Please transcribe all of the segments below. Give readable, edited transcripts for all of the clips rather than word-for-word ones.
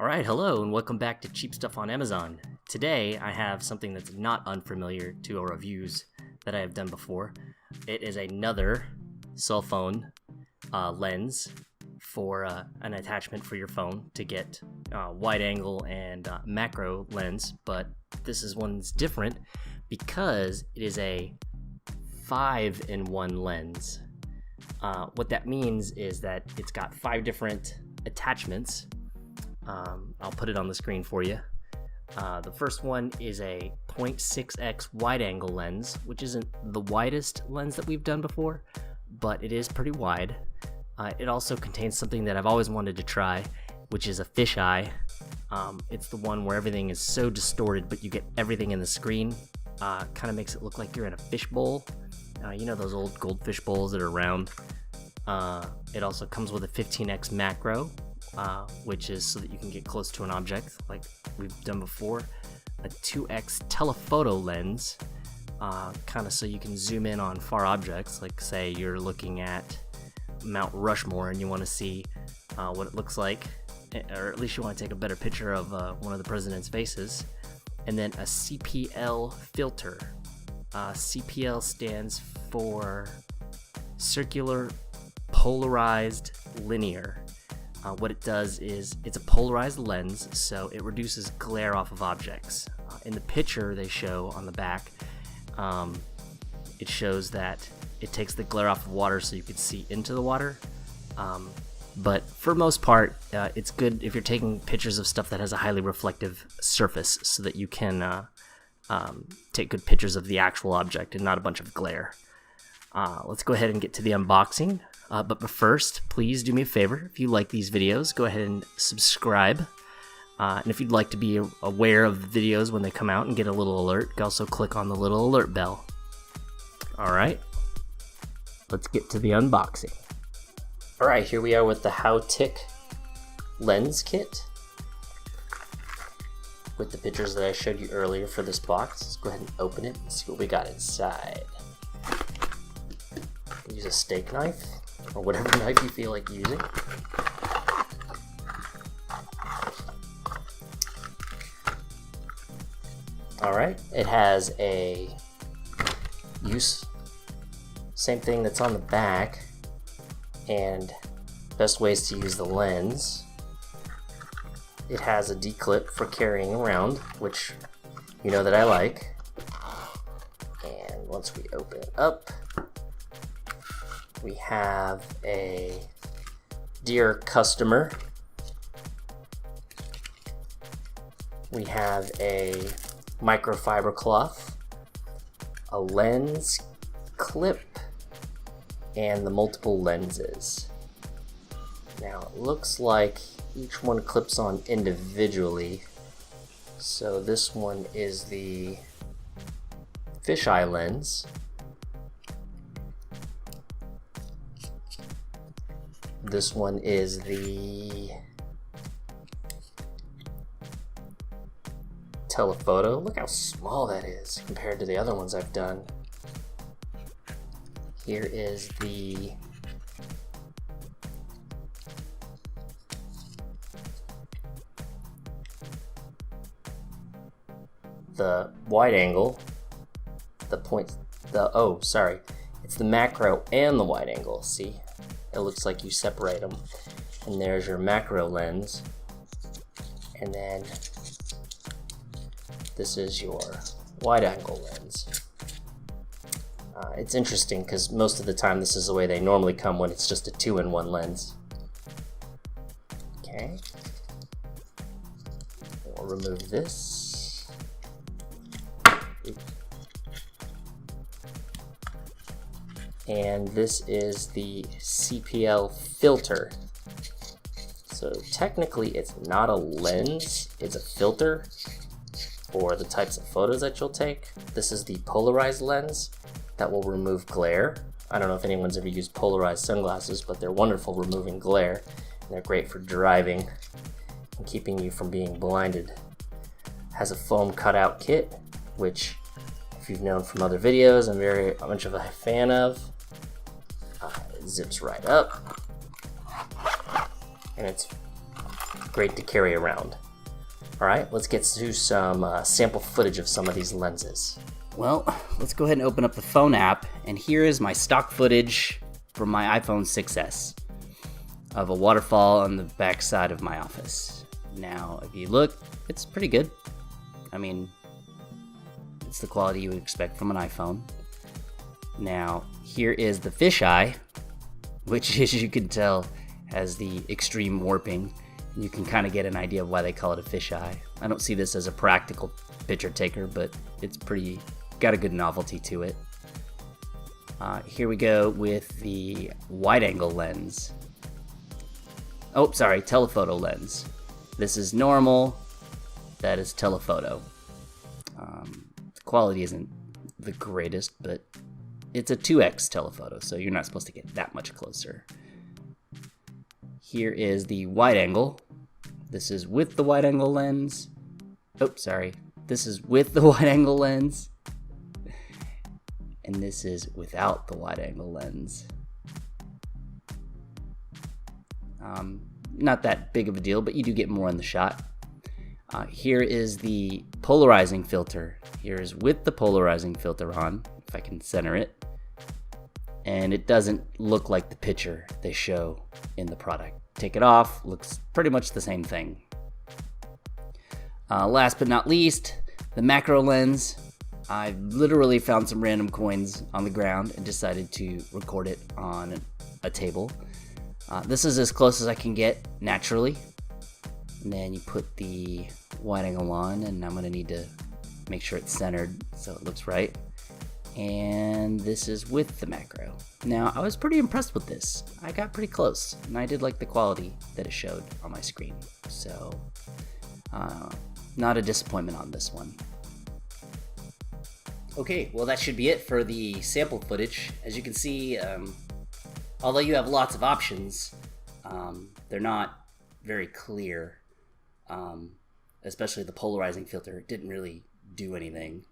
Alright, hello and welcome back to Cheap Stuff on Amazon. Today I have something that's not unfamiliar to our reviews that I have done before. It is another cell phone lens for an attachment for your phone to get wide angle and macro lens, but this is one's different because it is a 5-in-1 lens. What that means is that it's got 5 different attachments. I'll put it on the screen for you. The first one is a 0.6x wide angle lens, which isn't the widest lens that we've done before, but it is pretty wide. It also contains something that I've always wanted to try, which is a fisheye. It's the one where everything is so distorted, but you get everything in the screen. Kind of makes it look like you're in a fishbowl. You know those old goldfish bowls that are round? It also comes with a 15x macro, which is so that you can get close to an object like we've done before. A 2x telephoto lens, kind of so you can zoom in on far objects, like say you're looking at Mount Rushmore and you want to see what it looks like, or at least you want to take a better picture of one of the president's faces. And then a CPL filter. CPL stands for circular polarized linear. What it does is it's a polarized lens, so it reduces glare off of objects. In the picture they show on the back, it shows that it takes the glare off of water so you can see into the water. But for most part, it's good if you're taking pictures of stuff that has a highly reflective surface so that you can take good pictures of the actual object and not a bunch of glare. Let's go ahead and get to the unboxing. But first, please do me a favor. If you like these videos, go ahead and subscribe. And if you'd like to be aware of the videos when they come out and get a little alert, you can also click on the little alert bell. Alright, let's get to the unboxing. Alright, here we are with the HAUTIK lens kit with the pictures that I showed you earlier for this box. Let's go ahead and open it and see what we got inside. Use a steak knife or whatever knife you feel like using. Alright, it has a same thing that's on the back, and best ways to use the lens. It has a D-clip for carrying around, which you know that I like. And once we open it up, we have a dear customer. We have a microfiber cloth, a lens clip, and the multiple lenses. Now it looks like each one clips on individually. So this one is the fisheye lens. This one is the telephoto. Look how small that is compared to the other ones I've done. Here is the wide angle, it's the macro and the wide angle. See, it looks like you separate them, and there's your macro lens, and then this is your wide angle lens. It's interesting because most of the time this is the way they normally come when it's just a 2-in-1 lens. Okay, we'll remove this. And this is the CPL filter. So technically it's not a lens, it's a filter for the types of photos that you'll take. This is the polarized lens that will remove glare. I don't know if anyone's ever used polarized sunglasses, but they're wonderful removing glare, and they're great for driving and keeping you from being blinded. Has a foam cutout kit, which if you've known from other videos, I'm very much of a fan of. It zips right up, and it's great to carry around. Alright, let's get to some sample footage of some of these lenses. Well, let's go ahead and open up the phone app, and here is my stock footage from my iPhone 6s of a waterfall on the back side of my office. Now, if you look, it's pretty good. I mean, it's the quality you would expect from an iPhone. Now, here is the fisheye, which, as you can tell, has the extreme warping. You can kind of get an idea of why they call it a fisheye. I don't see this as a practical picture taker, but it's got a good novelty to it. Here we go with the wide-angle lens. Oh, sorry, telephoto lens. This is normal. That is telephoto. The quality isn't the greatest, but it's a 2x telephoto, so you're not supposed to get that much closer. Here is the wide angle. This is with the wide angle lens. Oh, sorry. This is with the wide angle lens. And this is without the wide angle lens. Not that big of a deal, but you do get more in the shot. Here is the polarizing filter. Here is with the polarizing filter on, if I can center it. And it doesn't look like the picture they show in the product. Take it off, looks pretty much the same thing. Last but not least, the macro lens. I literally found some random coins on the ground and decided to record it on a table. This is as close as I can get naturally. And then you put the wide angle on, and I'm gonna need to make sure it's centered so it looks right. And this is with the macro. Now, I was pretty impressed with this. I got pretty close, and I did like the quality that it showed on my screen. So, not a disappointment on this one. Okay, well that should be it for the sample footage. As you can see, although you have lots of options, they're not very clear. Especially the polarizing filter, it didn't really do anything.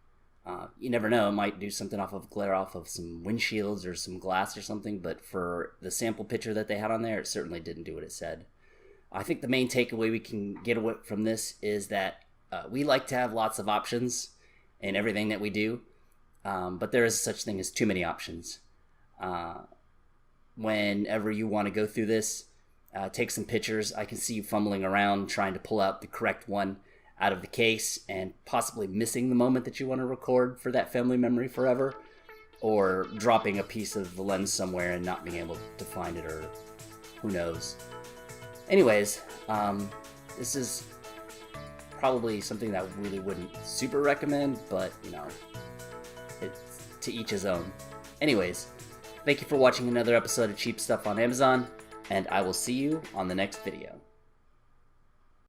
You never know, it might do something off of glare off of some windshields or some glass or something, but for the sample picture that they had on there, it certainly didn't do what it said. I think the main takeaway we can get away from this is that we like to have lots of options in everything that we do, but there is such thing as too many options. Whenever you want to go through this, take some pictures. I can see you fumbling around trying to pull out the correct one out of the case and possibly missing the moment that you want to record for that family memory forever, or dropping a piece of the lens somewhere and not being able to find it, or who knows. Anyways, this is probably something that I really wouldn't super recommend, but you know, it's to each his own. Anyways, thank you for watching another episode of Cheap Stuff on Amazon, and I will see you on the next video.